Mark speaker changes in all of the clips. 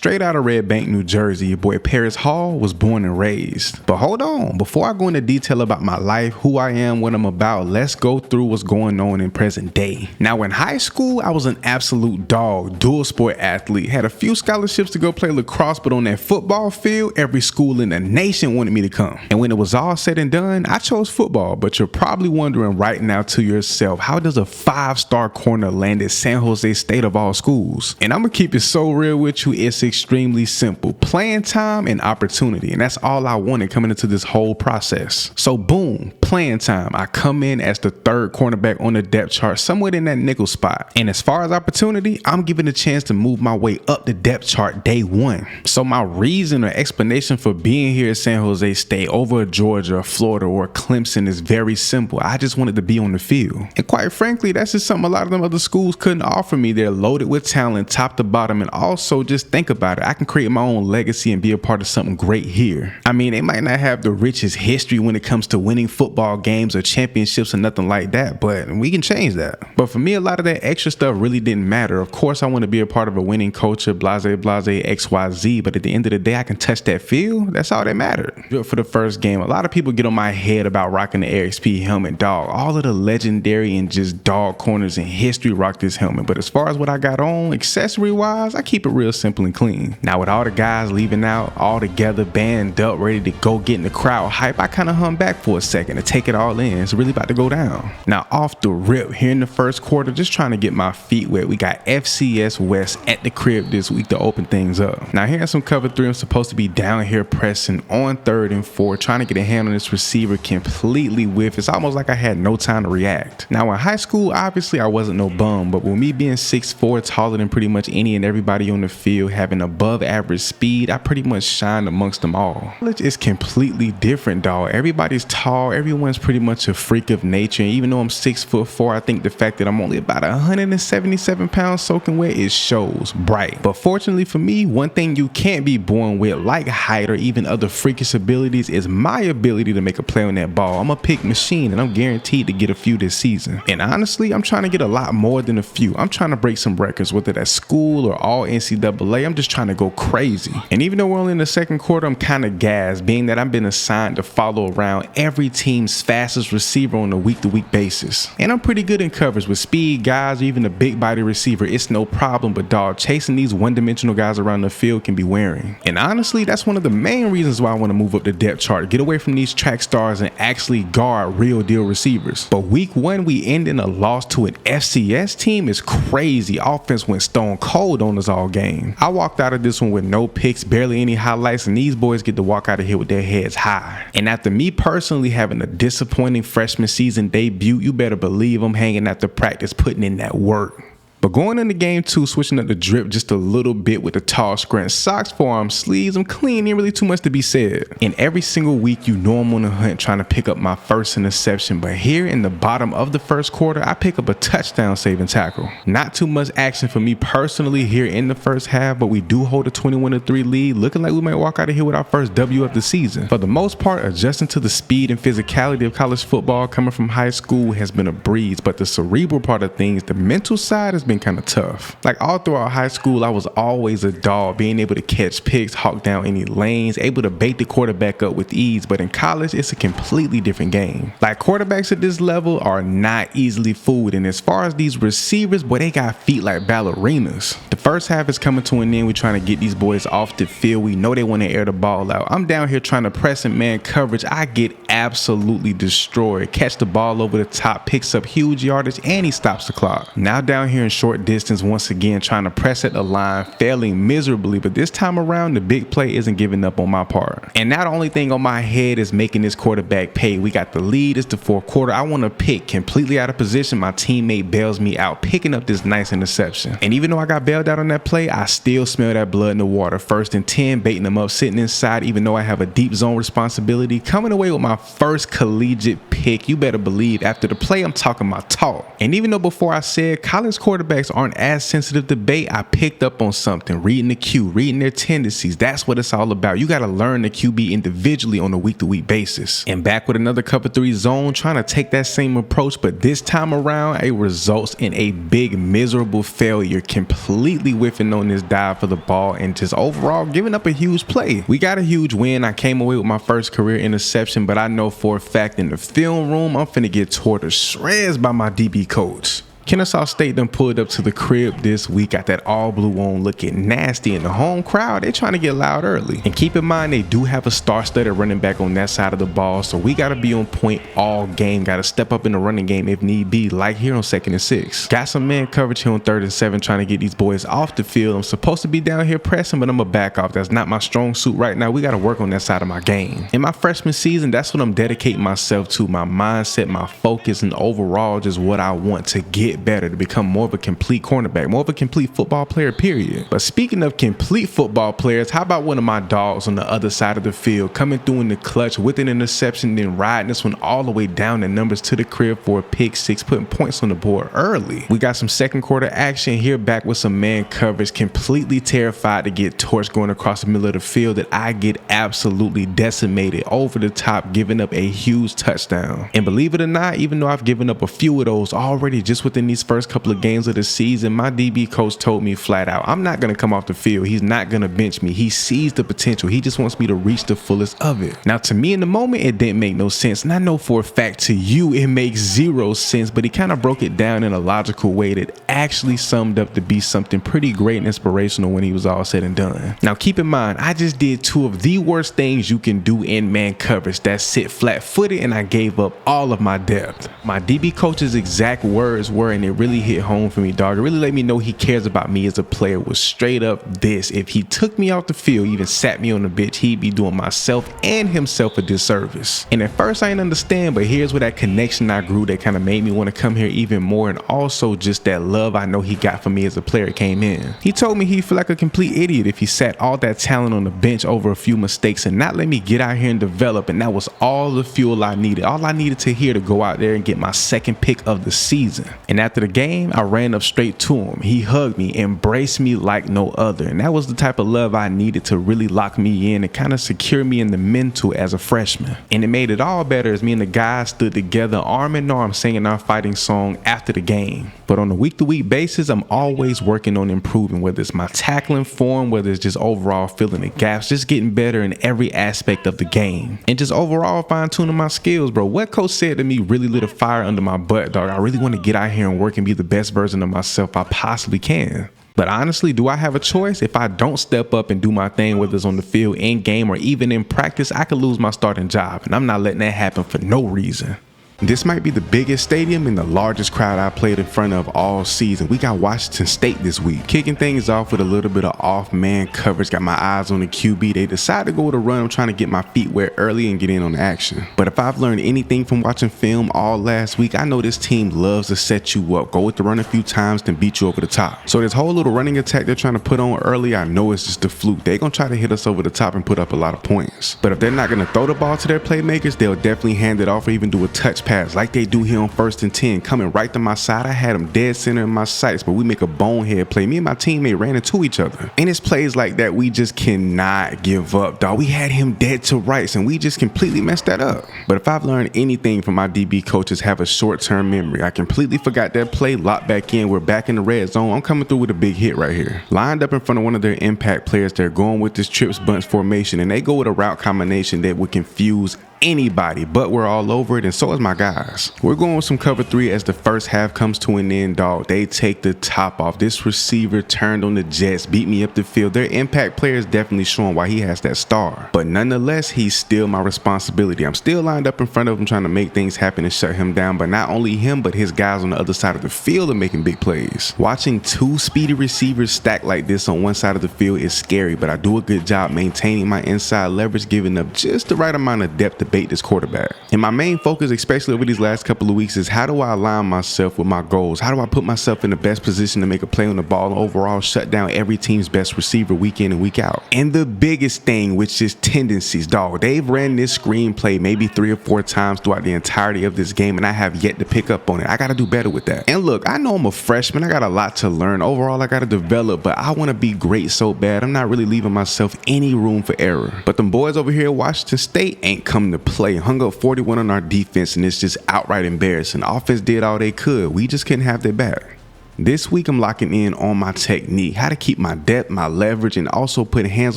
Speaker 1: Straight out of Red Bank, New Jersey, your boy Paris Hall was born and raised. But hold on, before I go into detail about my life, who I am, what I'm about, let's go through what's going on in present day. Now in high school, I was an absolute dog, dual sport athlete, had a few scholarships to go play lacrosse, but on that football field, every school in the nation wanted me to come. And when it was all said and done, I chose football, but you're probably wondering right now to yourself, how does a 5-star corner land at San Jose State of all schools? And I'm gonna keep it so real with you, it's extremely simple. Playing time and opportunity, and that's all I wanted coming into this whole process. So boom, playing time. I come in as the third cornerback on the depth chart, somewhere in that nickel spot. And as far as opportunity, I'm given a chance to move my way up the depth chart day one. So my reason or explanation for being here at San Jose State over Georgia, Florida, or Clemson is very simple. I just wanted to be on the field. And quite frankly, that's just something a lot of them other schools couldn't offer me. They're loaded with talent, top to bottom, and also just think about it. I can create my own legacy and be a part of something great here. I mean, they might not have the richest history when it comes to winning football games or championships or nothing like that, but we can change that. But for me, a lot of that extra stuff really didn't matter. Of course, I want to be a part of a winning culture, blase, XYZ, but at the end of the day, I can touch that field. That's all that mattered. For the first game, a lot of people get on my head about rocking the XP helmet. Dog, all of the legendary and just dog corners in history rock this helmet. But as far as what I got on, accessory wise, I keep it real simple and clean. Now with all the guys leaving out, all together, band up, ready to go get in the crowd hype, I kind of hung back for a second to take it all in. It's really about to go down. Now off the rip, here in the first quarter, just trying to get my feet wet. We got FCS West at the crib this week to open things up. Now here in some cover 3, I'm supposed to be down here pressing on 3rd and 4, trying to get a hand on this receiver, completely whiff. It's almost like I had no time to react. Now in high school, obviously I wasn't no bum, but with me being 6'4", taller than pretty much any and everybody on the field, having above average speed, I pretty much shined amongst them all. College is completely different, dog. Everybody's tall, everyone's pretty much a freak of nature, and even though I'm 6'4", I think the fact that I'm only about 177 pounds soaking wet, it shows bright. But fortunately for me, one thing you can't be born with, like height or even other freakish abilities, is my ability to make a play on that ball. I'm a pick machine, and I'm guaranteed to get a few this season. And honestly, I'm trying to get a lot more than a few. I'm trying to break some records, whether that's school or all NCAA. I'm just trying to go crazy. And even though we're only in the second quarter, I'm kind of gassed, being that I've been assigned to follow around every team's fastest receiver on a week-to-week basis. And I'm pretty good in coverage with speed guys or even a big body receiver. It's no problem, but dog, chasing these one-dimensional guys around the field can be wearing. And honestly, that's one of the main reasons why I want to move up the depth chart, get away from these track stars and actually guard real deal receivers. But week 1, we end in a loss to an FCS team is crazy. Offense went stone cold on us all game. I walked out of this one with no picks, barely any highlights, and these boys get to walk out of here with their heads high. And after me personally having a disappointing freshman season debut, you better believe I'm hanging out to practice, putting in that work. But going into game 2, switching up the drip just a little bit with the tall scrunch socks, forearm sleeves, I'm clean, ain't really too much to be said. And every single week you know I'm on the hunt trying to pick up my first interception, but here in the bottom of the first quarter, I pick up a touchdown saving tackle. Not too much action for me personally here in the first half, but we do hold a 21-3 lead, looking like we might walk out of here with our first W of the season. For the most part, adjusting to the speed and physicality of college football coming from high school has been a breeze, but the cerebral part of things, the mental side, has been kind of tough. Like all throughout high school, I was always a dog, being able to catch picks, hawk down any lanes, able to bait the quarterback up with ease. But in college, it's a completely different game. Like quarterbacks at this level are not easily fooled. And as far as these receivers, boy, they got feet like ballerinas. The first half is coming to an end. We're trying to get these boys off the field. We know they want to air the ball out. I'm down here trying to press and man coverage. I get absolutely destroyed. Catch the ball over the top, picks up huge yardage, and he stops the clock. Now down here in short distance once again, trying to press at the line, failing miserably, but this time around the big play isn't giving up on my part. And now the only thing on my head is making this quarterback pay. We got the lead, it's the fourth quarter. I want to pick, completely out of position. My teammate bails me out, picking up this nice interception. And even though I got bailed out on that play, I still smell that blood in the water. 1st and 10, baiting them up, sitting inside, even though I have a deep zone responsibility, coming away with my first collegiate pick. You better believe after the play, I'm talking my talk. And even though before I said college quarterbacks aren't as sensitive to bait, I picked up on something. Reading the Q, reading their tendencies. That's what it's all about. You got to learn the QB individually on a week-to-week basis. And back with another cover 3 zone, trying to take that same approach, but this time around, it results in a big, miserable failure, completely whiffing on this dive for the ball and just overall giving up a huge play. We got a huge win. I came away with my first career interception, but I know for a fact in the film room, I'm finna get tore to shreds by my DB coach. Kennesaw State done pulled up to the crib this week, got that all blue on looking nasty, and the home crowd, they trying to get loud early. And keep in mind, they do have a star-studded running back on that side of the ball, so we got to be on point all game, got to step up in the running game if need be, like here on 2nd and 6. Got some man coverage here on 3rd and 7, trying to get these boys off the field. I'm supposed to be down here pressing, but I'm a back off. That's not my strong suit right now. We got to work on that side of my game. In my freshman season, that's what I'm dedicating myself to, my mindset, my focus, and overall just what I want to get better, to become more of a complete cornerback, more of a complete football player, period. But speaking of complete football players, how about one of my dogs on the other side of the field, coming through in the clutch with an interception, then riding this one all the way down the numbers to the crib for a pick 6, putting points on the board early. We got some second quarter action here, back with some man coverage, completely terrified to get torched going across the middle of the field, that I get absolutely decimated over the top, giving up a huge touchdown. And believe it or not, even though I've given up a few of those already just within these first couple of games of the season, my DB coach told me flat out, I'm not going to come off the field. He's not going to bench me. He sees the potential. He just wants me to reach the fullest of it. Now, to me in the moment, it didn't make no sense. And I know for a fact to you, it makes zero sense, but he kind of broke it down in a logical way that actually summed up to be something pretty great and inspirational when he was all said and done. Now, keep in mind, I just did 2 of the worst things you can do in man coverage. That's sit flat-footed, and I gave up all of my depth. My DB coach's exact words were, and it really hit home for me, dog. It really let me know he cares about me as a player, was straight up this: if he took me off the field, even sat me on the bench, he'd be doing myself and himself a disservice. And at first I didn't understand, but here's where that connection I grew that kind of made me want to come here even more, and also just that love I know he got for me as a player came in. He told me he'd feel like a complete idiot if he sat all that talent on the bench over a few mistakes and not let me get out here and develop, and that was all the fuel I needed. All I needed to hear to go out there and get my second pick of the season. And after the game, I ran up straight to him. He hugged me, embraced me like no other. And that was the type of love I needed to really lock me in and kind of secure me in the mental as a freshman. And it made it all better as me and the guys stood together arm in arm singing our fighting song after the game. But on a week-to-week basis, I'm always working on improving, whether it's my tackling form, whether it's just overall filling the gaps, just getting better in every aspect of the game. And just overall fine-tuning my skills, bro. What coach said to me really lit a fire under my butt, dog. I really want to get out here and work and be the best version of myself I possibly can. But honestly, do I have a choice? If I don't step up and do my thing, whether it's on the field, in game, or even in practice, I could lose my starting job. And I'm not letting that happen for no reason. This might be the biggest stadium and the largest crowd I played in front of all season. We got Washington State this week. Kicking things off with a little bit of off-man coverage. Got my eyes on the QB. They decided to go with a run. I'm trying to get my feet wet early and get in on the action. But if I've learned anything from watching film all last week, I know this team loves to set you up. Go with the run a few times, then beat you over the top. So this whole little running attack they're trying to put on early, I know it's just a fluke. They're going to try to hit us over the top and put up a lot of points. But if they're not going to throw the ball to their playmakers, they'll definitely hand it off or even do a touch pass like they do here on 1st and 10, coming right to my side. I had him dead center in my sights, but we make a bonehead play. Me and my teammate ran into each other. And it's plays like that we just cannot give up, dog. We had him dead to rights, and we just completely messed that up. But if I've learned anything from my DB coaches, have a short-term memory. I completely forgot that play, locked back in. We're back in the red zone. I'm coming through with a big hit right here. Lined up in front of one of their impact players. They're going with this trips bunch formation, and they go with a route combination that would confuse anybody, but we're all over it, and so is my guys. We're going with some cover 3 as the first half comes to an end, dog. They take the top off. This receiver turned on the Jets, beat me up the field. Their impact player is definitely showing why he has that star, but nonetheless, he's still my responsibility. I'm still lined up in front of him trying to make things happen and shut him down, but not only him, but his guys on the other side of the field are making big plays. Watching 2 speedy receivers stack like this on one side of the field is scary, but I do a good job maintaining my inside leverage, giving up just the right amount of depth to bait this quarterback. And my main focus, especially over these last couple of weeks, is how do I align myself with my goals? How do I put myself in the best position to make a play on the ball and overall shut down every team's best receiver week in and week out? And the biggest thing, which is tendencies, dog. They've ran this screenplay maybe 3 or 4 times throughout the entirety of this game, and I have yet to pick up on it. I got to do better with that. And look, I know I'm a freshman. I got a lot to learn. Overall, I got to develop, but I want to be great so bad. I'm not really leaving myself any room for error. But them boys over here at Washington State ain't come to play. Hung up 41 on our defense, and it's just outright embarrassing. Offense did all they could. We just couldn't have their back. This week, I'm locking in on my technique, how to keep my depth, my leverage, and also put hands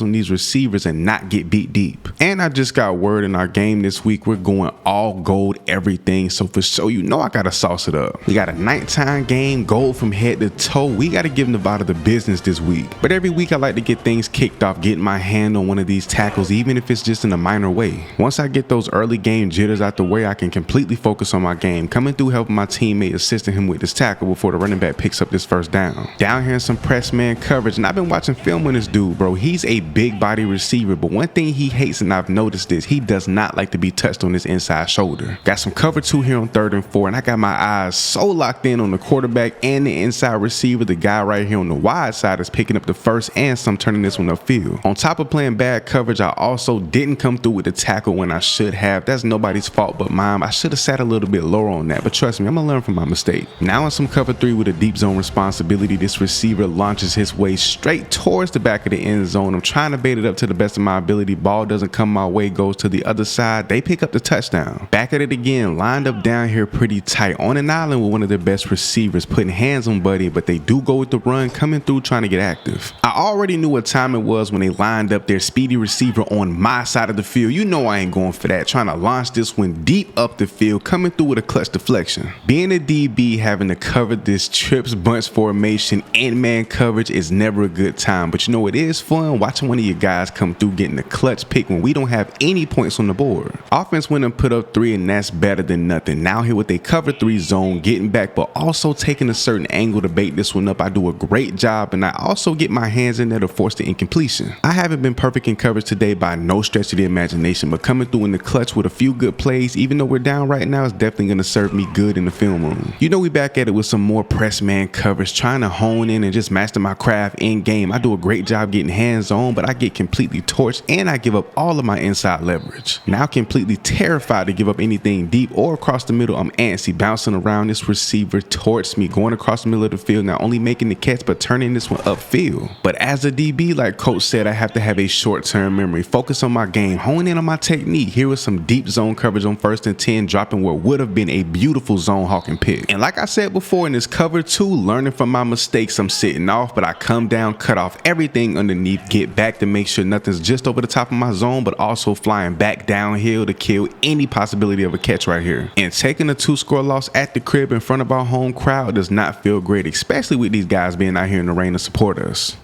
Speaker 1: on these receivers and not get beat deep. And I just got word in our game this week, we're going all gold everything. So for sure, you know I got to sauce it up. We got a nighttime game, gold from head to toe. We got to give Nevada the business this week. But every week, I like to get things kicked off, getting my hand on one of these tackles, even if it's just in a minor way. Once I get those early game jitters out the way, I can completely focus on my game, coming through helping my teammate, assisting him with this tackle before the running back picks up this first down. Down here in some press man coverage, and I've been watching film on this dude, bro. He's a big body receiver, but one thing he hates, and I've noticed this, he does not like to be touched on his inside shoulder. Got some cover 2 here on 3rd and 4, and I got my eyes so locked in on the quarterback and the inside receiver. The guy right here on the wide side is picking up the first and some turning this one upfield. On top of playing bad coverage, I also didn't come through with the tackle when I should have. That's nobody's fault but mine. I should have sat a little bit lower on that, but trust me, I'm gonna learn from my mistake. Now in some cover 3 with a deep zone responsibility, this receiver launches his way straight towards the back of the end zone. I'm trying to bait it up to the best of my ability. Ball doesn't come my way, goes to the other side. They pick up the touchdown. Back at it again, lined up down here pretty tight on an island with one of their best receivers, putting hands on Buddy, but they do go with the run, coming through trying to get active. I already knew what time it was when they lined up their speedy receiver on my side of the field. You know I ain't going for that. Trying to launch this one deep up the field, coming through with a clutch deflection. Being a DB, having to cover this trips bunch formation and man coverage is never a good time, but you know it is fun watching one of your guys come through getting a clutch pick when we don't have any points on the board. Offense went and put up 3, and that's better than nothing. Now here with a cover 3 zone, getting back but also taking a certain angle to bait this one up. I do a great job, and I also get my hands in there to force the incompletion. I haven't been perfect in coverage today by no stretch of the imagination, but coming through in the clutch with a few good plays, even though we're down right now, is definitely going to serve me good in the film room. You know we back at it with some more press man coverage, trying to hone in and just master my craft in game. I do a great job getting hands on, but I get completely torched and I give up all of my inside leverage. Now completely terrified to give up anything deep or across the middle. I'm antsy, bouncing around. This receiver torched me, going across the middle of the field, not only making the catch but turning this one upfield. But as a DB, like coach said, I have to have a short-term memory, focus on my game, hone in on my technique. Here was some deep zone coverage on 1st and 10, dropping what would have been a beautiful zone hawking pick. And like I said before, in this cover 2, learning from my mistakes, I'm sitting off, but I come down, cut off everything underneath, get back to make sure nothing's just over the top of my zone, but also flying back downhill to kill any possibility of a catch right here. And taking a 2-score loss at the crib in front of our home crowd does not feel great, especially with these guys being out here in the rain to support us.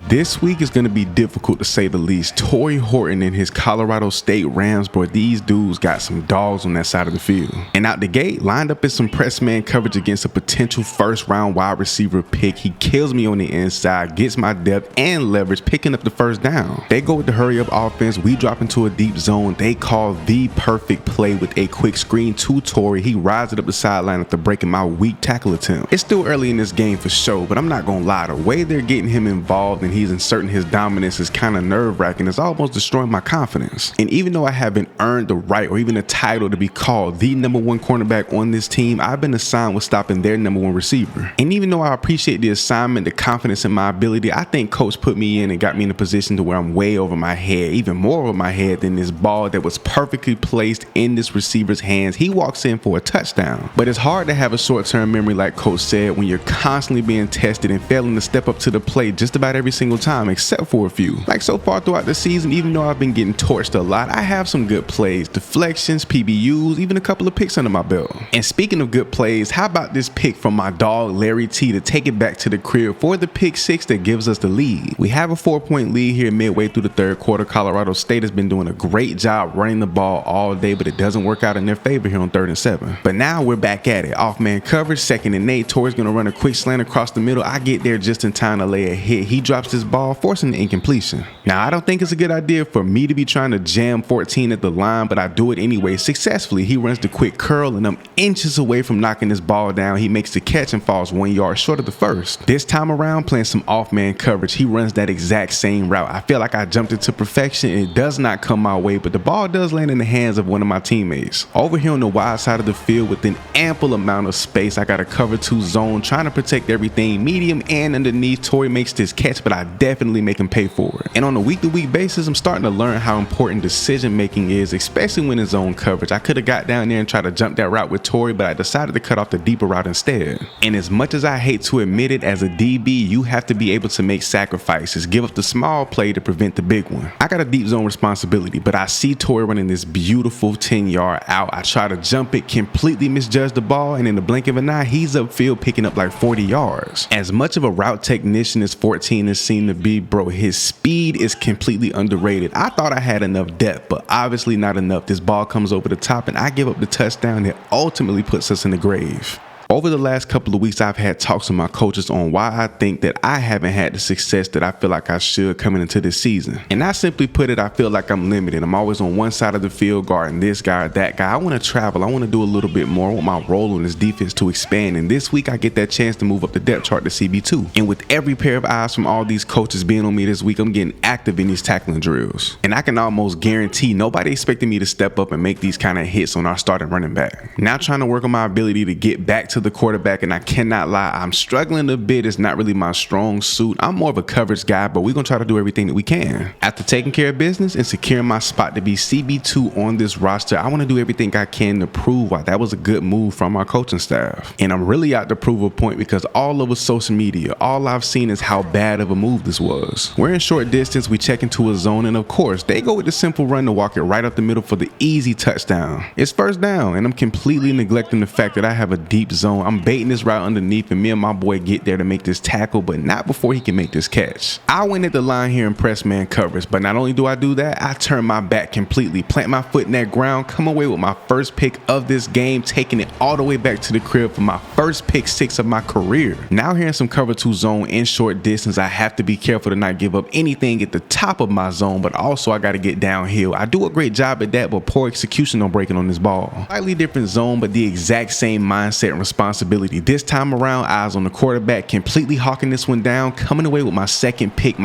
Speaker 1: This week is going to be difficult to say the least. Torrey Horton and his Colorado State Rams, boy, these dudes got some dogs on that side of the field. And out the gate, lined up in some press man coverage against a potential 1st-round wide receiver pick. He kills me on the inside, gets my depth and leverage, picking up the first down. They go with the hurry-up offense. We drop into a deep zone. They call the perfect play with a quick screen to Torrey. He rides it up the sideline after breaking my weak tackle attempt. It's still early in this game for sure, but I'm not going to lie. The way they're getting him involved and he's inserting his dominance is kind of nerve-wracking. It's almost destroying my confidence. And even though I haven't earned the right or even a title to be called the #1 cornerback on this team, I've been assigned with stopping their #1 receiver. And even though I appreciate the assignment, the confidence in my ability, I think coach put me in and got me in a position to where I'm way over my head, even more over my head than this ball that was perfectly placed in this receiver's hands. He walks in for a touchdown. But it's hard to have a short-term memory like coach said when you're constantly being tested and failing to step up to the plate just about every single time, except for a few. Like so far throughout the season, even though I've been getting torched a lot, I have some good plays, deflections, PBUs, even a couple of picks under my belt. And speaking of good plays, how about this pick from my dog Larry T to take it back to the crib for the pick 6 that gives us the lead. We have a 4-point lead here midway through the 3rd quarter. Colorado State has been doing a great job running the ball all day, but it doesn't work out in their favor here on 3rd and 7. But now we're back at it. Off man coverage, 2nd and 8. Torrey's gonna run a quick slant across the middle. I get there just in time to lay a hit. He drops drops this ball, forcing the incompletion. Now, I don't think it's a good idea for me to be trying to jam 14 at the line, but I do it anyway successfully. He runs the quick curl, and I'm inches away from knocking this ball down. He makes the catch and falls 1 yard short of the first. This time around, playing some off-man coverage, he runs that exact same route. I feel like I jumped into perfection, and it does not come my way, but the ball does land in the hands of one of my teammates. Over here on the wide side of the field with an ample amount of space, I got a cover 2 zone, trying to protect everything medium and underneath. Torrey makes this catch, but I definitely make him pay for it. And on a week-to-week basis, I'm starting to learn how important decision making is, especially when in zone coverage. I could have got down there and tried to jump that route with Torrey, but I decided to cut off the deeper route instead. And as much as I hate to admit it, as a DB, you have to be able to make sacrifices, give up the small play to prevent the big one. I got a deep zone responsibility, but I see Torrey running this beautiful 10-yard out. I try to jump it, completely misjudge the ball, and in the blink of an eye, he's upfield picking up like 40 yards. As much of a route technician as 14 has seemed to be, bro, his speed is completely underrated. I thought I had enough depth, but obviously not enough. This ball comes over the top, and I give up the touchdown that ultimately puts us in the grave. Over the last couple of weeks, I've had talks with my coaches on why I think that I haven't had the success that I feel like I should coming into this season. And I simply put it, I feel like I'm limited. I'm always on one side of the field guarding this guy or that guy. I want to travel. I want to do a little bit more. I want my role in this defense to expand. And this week, I get that chance to move up the depth chart to CB2. And with every pair of eyes from all these coaches being on me this week, I'm getting active in these tackling drills. And I can almost guarantee nobody expected me to step up and make these kind of hits on our starting running back. Now trying to work on my ability to get back to the quarterback, and I cannot lie, I'm struggling a bit. It's not really my strong suit. I'm more of a coverage guy, but we're gonna try to do everything that we can. After taking care of business and securing my spot to be CB2 on this roster, I want to do everything I can to prove why that was a good move from our coaching staff. And I'm really out to prove a point, because all over social media, all I've seen is how bad of a move this was. We're in short distance, we check into a zone, and of course they go with the simple run to walk it right up the middle for the easy touchdown. It's first down, and I'm completely neglecting the fact that I have a deep zone. I'm baiting this route underneath, and me and my boy get there to make this tackle, but not before he can make this catch. I went at the line here in press man coverage, but not only do I do that, I turn my back completely, plant my foot in that ground, come away with my first pick of this game, taking it all the way back to the crib for my first pick 6 of my career. Now here in some cover 2 zone in short distance, I have to be careful to not give up anything at the top of my zone, but also I got to get downhill. I do a great job at that, but poor execution on breaking on this ball. Slightly different zone, but the exact same mindset and responsibility. This time around, eyes on the quarterback, completely hawking this one down, coming away with my second pick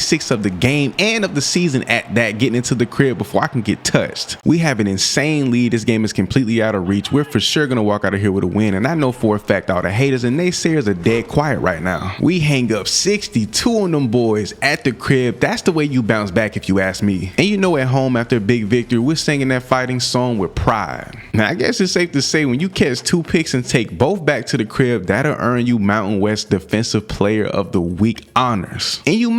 Speaker 1: 6 of the game and of the season at that, getting into the crib before I can get touched. We have an insane lead. This game is completely out of reach. We're for sure gonna walk out of here with a win, and I know for a fact all the haters and naysayers are dead quiet right now. We hang up 62 on them boys at the crib. That's the way you bounce back, if you ask me. And you know, at home after a big victory, we're singing that fighting song with pride. Now I guess it's safe to say, when you catch 2 picks and take both back to the crib, that'll earn you Mountain West Defensive Player of the Week honors. And you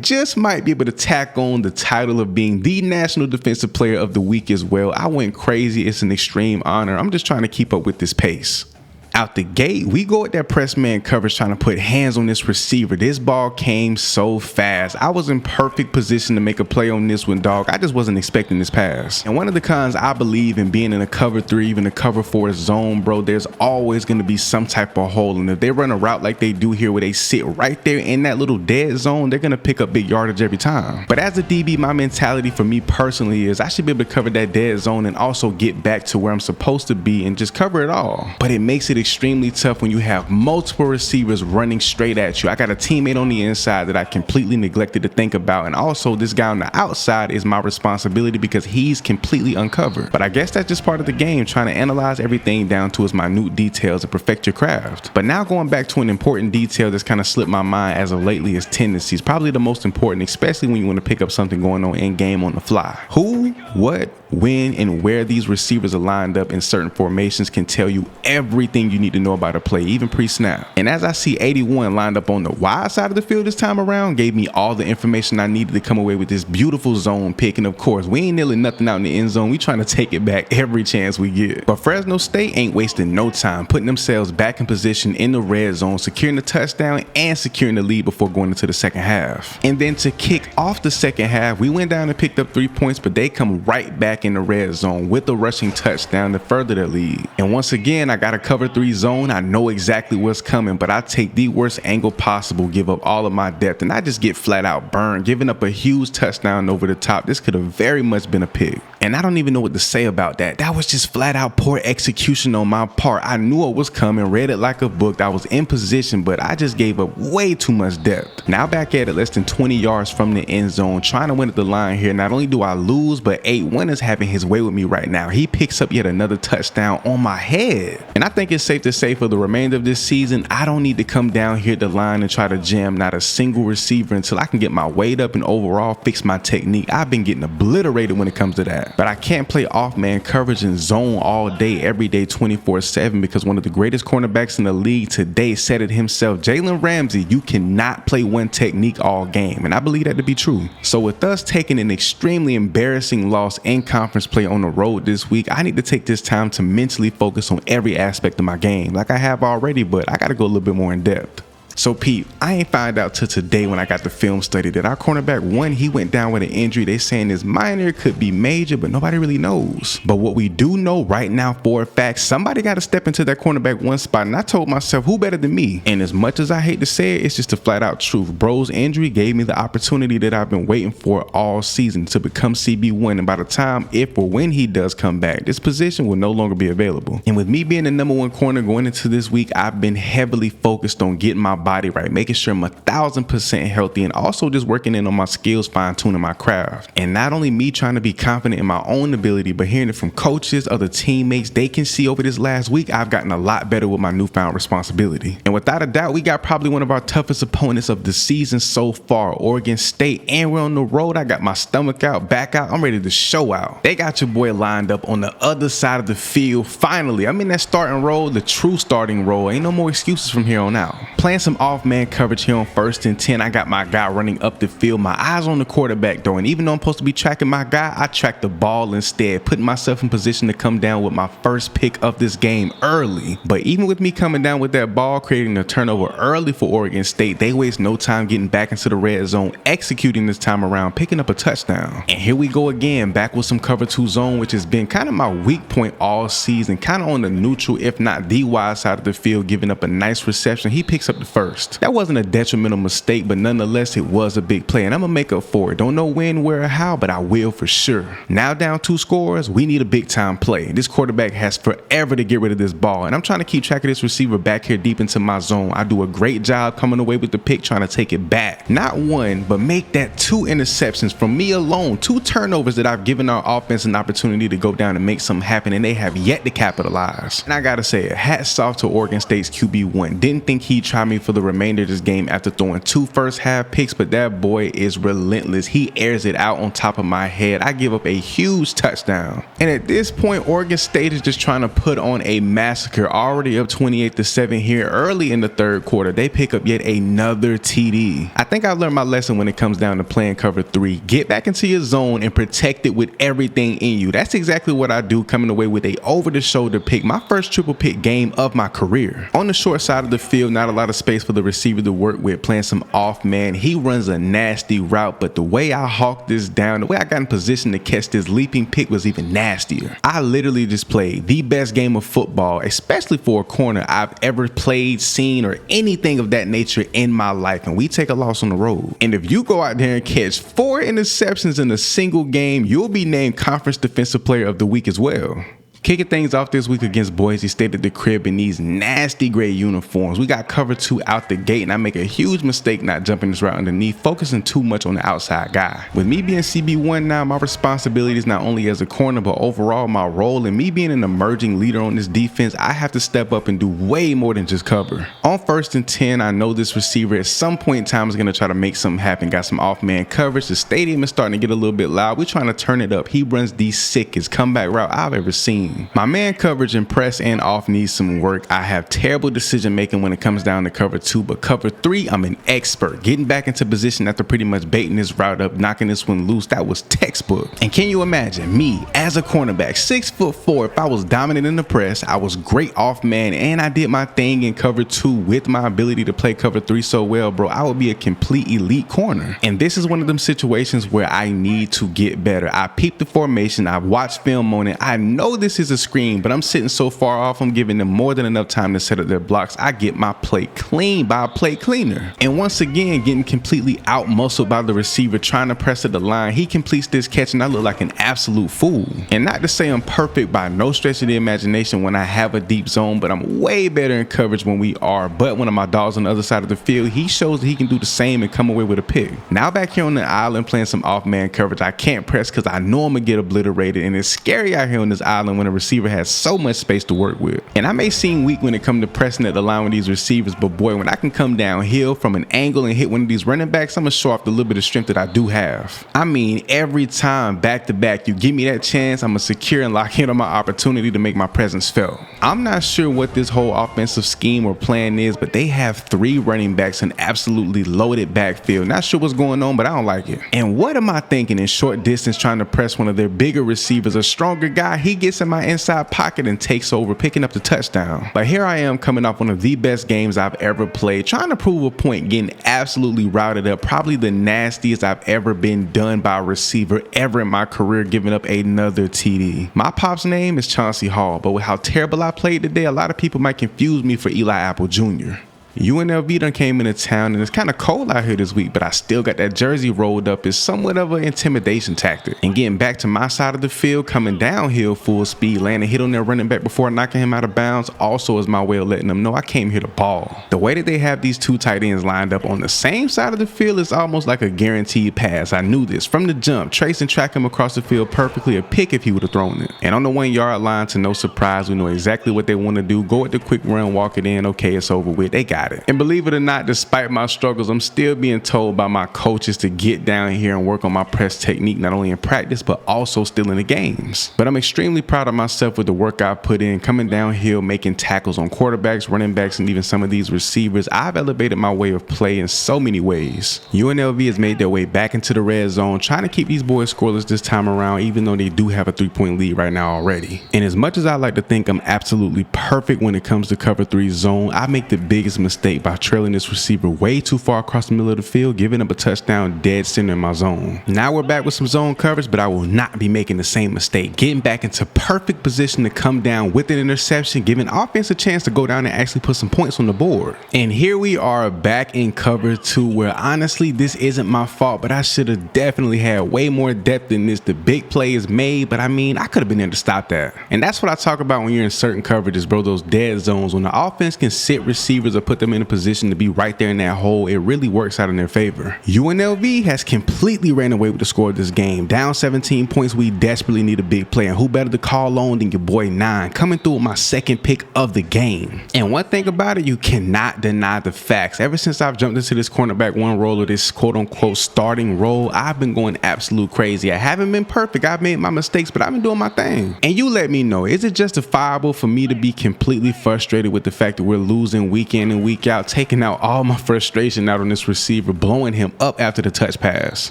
Speaker 1: just might be able to tack on the title of being the National Defensive Player of the Week as well. I went crazy. It's an extreme honor. I'm just trying to keep up with this pace. Out the gate, we go at that press man coverage, trying to put hands on this receiver. This ball came so fast. I was in perfect position to make a play on this one, dog. I just wasn't expecting this pass. And one of the cons I believe in being in a cover 3, even a cover 4 zone, bro, there's always going to be some type of hole. And if they run a route like they do here, where they sit right there in that little dead zone, they're going to pick up big yardage every time. But as a DB, my mentality for me personally is I should be able to cover that dead zone and also get back to where I'm supposed to be and just cover it all. But it makes it extremely tough when you have multiple receivers running straight at you. I got a teammate on the inside that I completely neglected to think about, and also this guy on the outside is my responsibility because he's completely uncovered. But I guess that's just part of the game, trying to analyze everything down to its minute details and perfect your craft. But now going back to an important detail that's kind of slipped my mind as of lately is tendencies. Probably the most important, especially when you want to pick up something going on in game on the fly. Who, what, when, and where these receivers are lined up in certain formations can tell you everything you need to know about a play, even pre-snap. And as I see 81 lined up on the wide side of the field this time around, gave me all the information I needed to come away with this beautiful zone pick. And of course, we ain't nailing nothing out in the end zone. We trying to take it back every chance we get. But Fresno State ain't wasting no time, putting themselves back in position in the red zone, securing the touchdown and securing the lead before going into the second half. And then to kick off the second half, we went down and picked up 3 points, but they come right back back in the red zone with a rushing touchdown to further the lead. And once again, I got a cover 3 zone. I know exactly what's coming, but I take the worst angle possible, give up all of my depth, and I just get flat out burned, giving up a huge touchdown over the top. This could have very much been a pick. And I don't even know what to say about that. That was just flat out poor execution on my part. I knew it was coming, read it like a book. I was in position, but I just gave up way too much depth. Now back at it less than 20 yards from the end zone, trying to win at the line here. Not only do I lose, but 8-1 is having his way with me right now. He picks up yet another touchdown on my head. And I think it's safe to say for the remainder of this season, I don't need to come down here at the line and try to jam not a single receiver until I can get my weight up and overall fix my technique. I've been getting obliterated when it comes to that. But I can't play off man coverage and zone all day, every day, 24/7, because one of the greatest cornerbacks in the league today said it himself, Jalen Ramsey, you cannot play one technique all game. And I believe that to be true. So with us taking an extremely embarrassing loss in conference play on the road this week, I need to take this time to mentally focus on every aspect of my game like I have already, but I got to go a little bit more in depth. So Pete, I ain't find out till today when I got the film study that our cornerback, one, he went down with an injury. They saying it's minor, could be major, but nobody really knows. But what we do know right now for a fact, somebody got to step into that cornerback 1 spot. And I told myself, who better than me? And as much as I hate to say it, it's just the flat out truth. Bro's injury gave me the opportunity that I've been waiting for all season to become CB1. And by the time, if or when he does come back, this position will no longer be available. And with me being the #1 corner going into this week, I've been heavily focused on getting my body right, making sure I'm 1,000% healthy, and also just working in on my skills, fine-tuning my craft. And not only me trying to be confident in my own ability, but hearing it from coaches, other teammates, they can see over this last week, I've gotten a lot better with my newfound responsibility. And without a doubt, we got probably one of our toughest opponents of the season so far, Oregon State, and we're on the road. I got my stomach out, back out, I'm ready to show out. They got your boy lined up on the other side of the field. Finally, I'm in that starting role, the true starting role. Ain't no more excuses from here on out. Playing some off-man coverage here on 1st and 10. I got my guy running up the field. My eyes on the quarterback though, and even though I'm supposed to be tracking my guy, I track the ball instead, putting myself in position to come down with my first pick of this game early. But even with me coming down with that ball, creating a turnover early for Oregon State, they waste no time getting back into the red zone, executing this time around, picking up a touchdown. And here we go again, back with some cover 2 zone, which has been kind of my weak point all season, kind of on the neutral, if not the wide side of the field, giving up a nice reception. He picks up the first. That wasn't a detrimental mistake, but nonetheless, it was a big play, and I'm gonna make up for it. Don't know when, where, or how, but I will for sure. Now down 2 scores, we need a big time play. This quarterback has forever to get rid of this ball, and I'm trying to keep track of this receiver back here deep into my zone. I do a great job coming away with the pick, trying to take it back. Not one, but make that 2 interceptions from me alone. 2 turnovers that I've given our offense an opportunity to go down and make something happen, and they have yet to capitalize. And I gotta say, hats off to Oregon State's QB1. Didn't think he'd try me for the remainder of this game after throwing 2 first-half picks, but that boy is relentless. He airs it out on top of my head. I give up a huge touchdown. And at this point, Oregon State is just trying to put on a massacre. Already up 28-7 here early in the 3rd quarter. They pick up yet another TD. I think I learned my lesson when it comes down to playing cover 3. Get back into your zone and protect it with everything in you. That's exactly what I do, coming away with a over-the-shoulder pick, my first triple pick game of my career. On the short side of the field, not a lot of space for the receiver to work with, playing some off man. He runs a nasty route, but the way I hawked this down, the way I got in position to catch this leaping pick was even nastier. I literally just played the best game of football, especially for a corner, I've ever played, seen, or anything of that nature in my life, and we take a loss on the road. And if you go out there and catch 4 interceptions in a single game, you'll be named Conference Defensive Player of the Week as well. Kicking things off this week against Boise State at the crib in these nasty gray uniforms. We got cover 2 out the gate, and I make a huge mistake not jumping this route underneath, focusing too much on the outside guy. With me being CB1 now, my responsibilities not only as a corner, but overall my role, and me being an emerging leader on this defense, I have to step up and do way more than just cover. On 1st and 10, I know this receiver at some point in time is going to try to make something happen. Got some off-man coverage. The stadium is starting to get a little bit loud. We're trying to turn it up. He runs the sickest comeback route I've ever seen. scheme. My man coverage in press and off needs some work. I have terrible decision making when it comes down to cover 2, but cover 3, I'm an expert. Getting back into position after pretty much baiting this route up, knocking this one loose, that was textbook. And can you imagine me as a cornerback, 6'4", if I was dominant in the press, I was great off man, and I did my thing in cover 2 with my ability to play cover 3 so well, bro, I would be a complete elite corner. And this is one of them situations where I need to get better. I peeped the formation, I've watched film on it, I know this is a screen, but I'm sitting so far off, I'm giving them more than enough time to set up their blocks. I get my play clean by a play cleaner. And once again, getting completely out muscled by the receiver trying to press at the line, he completes this catch and I look like an absolute fool. And not to say I'm perfect by no stretch of the imagination when I have a deep zone, but I'm way better in coverage when we are. But one of my dogs on the other side of the field, he shows that he can do the same and come away with a pick. Now back here on the island playing some off man coverage, I can't press because I know I'm gonna get obliterated, and it's scary out here on this island when a receiver has so much space to work with. And I may seem weak when it comes to pressing at the line with these receivers, but boy, when I can come downhill from an angle and hit one of these running backs, I'm gonna show off the little bit of strength that I do have. I mean, every time back to back you give me that chance, I'm gonna secure and lock in on my opportunity to make my presence felt. I'm not sure what this whole offensive scheme or plan is, but they have 3 running backs and absolutely loaded backfield. Not sure what's going on, but I don't like it. And what am I thinking in short distance trying to press one of their bigger receivers, a stronger guy? He gets in my inside pocket and takes over, picking up the touchdown. But here I am coming off one of the best games I've ever played, trying to prove a point, getting absolutely routed up, probably the nastiest I've ever been done by a receiver ever in my career, giving up another TD. My pop's name is Chauncey Hall, but with how terrible I played today, a lot of people might confuse me for Eli Apple Jr. UNLV done came into town and it's kind of cold out here this week, but I still got that jersey rolled up as somewhat of an intimidation tactic. And getting back to my side of the field, coming downhill full speed, landing hit on their running back before knocking him out of bounds also is my way of letting them know I came here to ball. The way that they have these 2 tight ends lined up on the same side of the field is almost like a guaranteed pass. I knew this from the jump. Trace and track him across the field perfectly, a pick if he would have thrown it. And on the 1 yard line, to no surprise, we know exactly what they want to do. Go at the quick run, walk it in, okay, it's over with. They got it. And believe it or not, despite my struggles, I'm still being told by my coaches to get down here and work on my press technique, not only in practice, but also still in the games. But I'm extremely proud of myself with the work I put in, coming downhill, making tackles on quarterbacks, running backs, and even some of these receivers. I've elevated my way of play in so many ways. UNLV has made their way back into the red zone, trying to keep these boys scoreless this time around, even though they do have a 3-point lead right now already. And as much as I like to think I'm absolutely perfect when it comes to cover 3 zone, I make the biggest mistake by trailing this receiver way too far across the middle of the field, giving up a touchdown dead center in my zone. Now we're back with some zone coverage, but I will not be making the same mistake, getting back into perfect position to come down with an interception, giving offense a chance to go down and actually put some points on the board. And here we are back in cover 2, where honestly this isn't my fault, but I should have definitely had way more depth than this. The big play is made, but I mean, I could have been there to stop that. And that's what I talk about when you're in certain coverages, bro, those dead zones, when the offense can sit receivers or put them in a position to be right there in that hole. It really works out in their favor. UNLV has completely ran away with the score of this game. Down 17 points, we desperately need a big play, and who better to call on than your boy 9, coming through with my second pick of the game. And one thing about it, you cannot deny the facts. Ever since I've jumped into this cornerback 1 role, or this quote-unquote starting role, I've been going absolute crazy. I haven't been perfect. I've made my mistakes, but I've been doing my thing. And you let me know, is it justifiable for me to be completely frustrated with the fact that we're losing week in and week out, taking out all my frustration out on this receiver, blowing him up after the touch pass?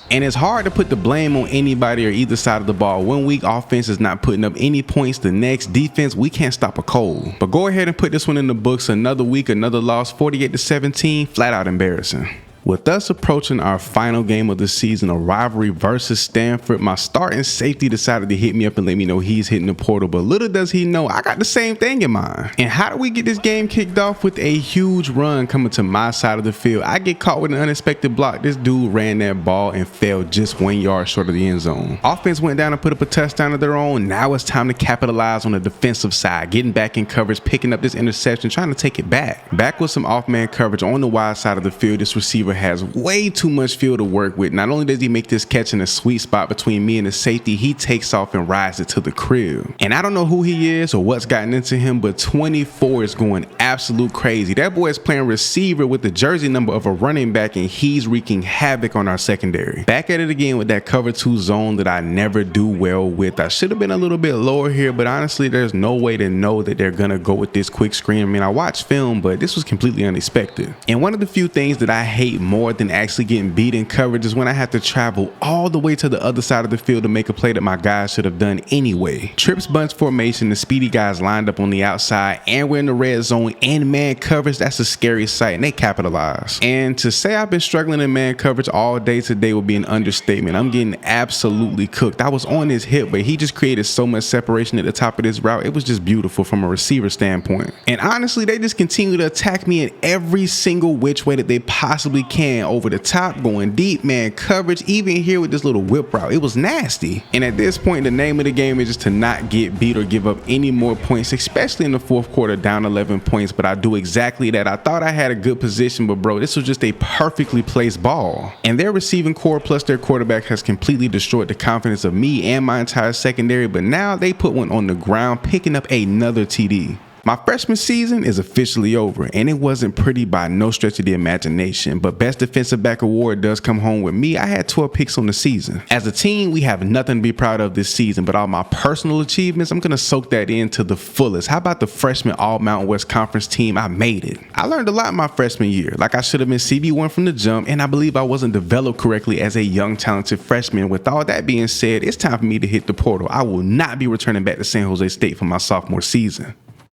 Speaker 1: And it's hard to put the blame on anybody or either side of the ball. 1 week offense is not putting up any points, the next defense, we can't stop a cold. But go ahead and put this one in the books. Another week, another loss, 48-17, flat out embarrassing. With us approaching our final game of the season, a rivalry versus Stanford, my starting safety decided to hit me up and let me know he's hitting the portal, but little does he know I got the same thing in mind. And how do we get this game kicked off? With a huge run coming to my side of the field. I get caught with an unexpected block. This dude ran that ball and fell just 1 yard short of the end zone. Offense went down and put up a touchdown of their own. Now it's time to capitalize on the defensive side, getting back in coverage, picking up this interception, trying to take it back. Back with some off-man coverage on the wide side of the field, this receiver has way too much field to work with. Not only does he make this catch in a sweet spot between me and the safety, he takes off and rides it to the crib. And I don't know who he is or what's gotten into him, but 24 is going absolute crazy. That boy is playing receiver with the jersey number of a running back, and he's wreaking havoc on our secondary. Back at it again with that cover 2 zone that I never do well with. I should have been a little bit lower here, but honestly, there's no way to know that they're gonna go with this quick screen. I mean, I watched film, but this was completely unexpected. And one of the few things that I hate more than actually getting beat in coverage is when I have to travel all the way to the other side of the field to make a play that my guys should have done anyway. Trips bunch formation, the speedy guys lined up on the outside, and we're in the red zone and man coverage. That's a scary sight, and they capitalize. And to say I've been struggling in man coverage all day today would be an understatement. I'm getting absolutely cooked. I was on his hip, but he just created so much separation at the top of this route. It was just beautiful from a receiver standpoint. And honestly, they just continue to attack me in every single which way that they possibly can. Over the top, going deep, man coverage, even here with this little whip route. It was nasty. And at this point, the name of the game is just to not get beat or give up any more points, especially in the fourth quarter, down 11 points. But I do exactly that. I thought I had a good position, but bro, this was just a perfectly placed ball. And their receiving core plus their quarterback has completely destroyed the confidence of me and my entire secondary, but now they put one on the ground, picking up another TD. My freshman season is officially over, and it wasn't pretty by no stretch of the imagination, but best defensive back award does come home with me. I had 12 picks on the season. As a team, we have nothing to be proud of this season, but all my personal achievements, I'm going to soak that in to the fullest. How about the freshman All-Mountain West Conference team? I made it. I learned a lot my freshman year, like I should have been CB1 from the jump, and I believe I wasn't developed correctly as a young, talented freshman. With all that being said, it's time for me to hit the portal. I will not be returning back to San Jose State for my sophomore season.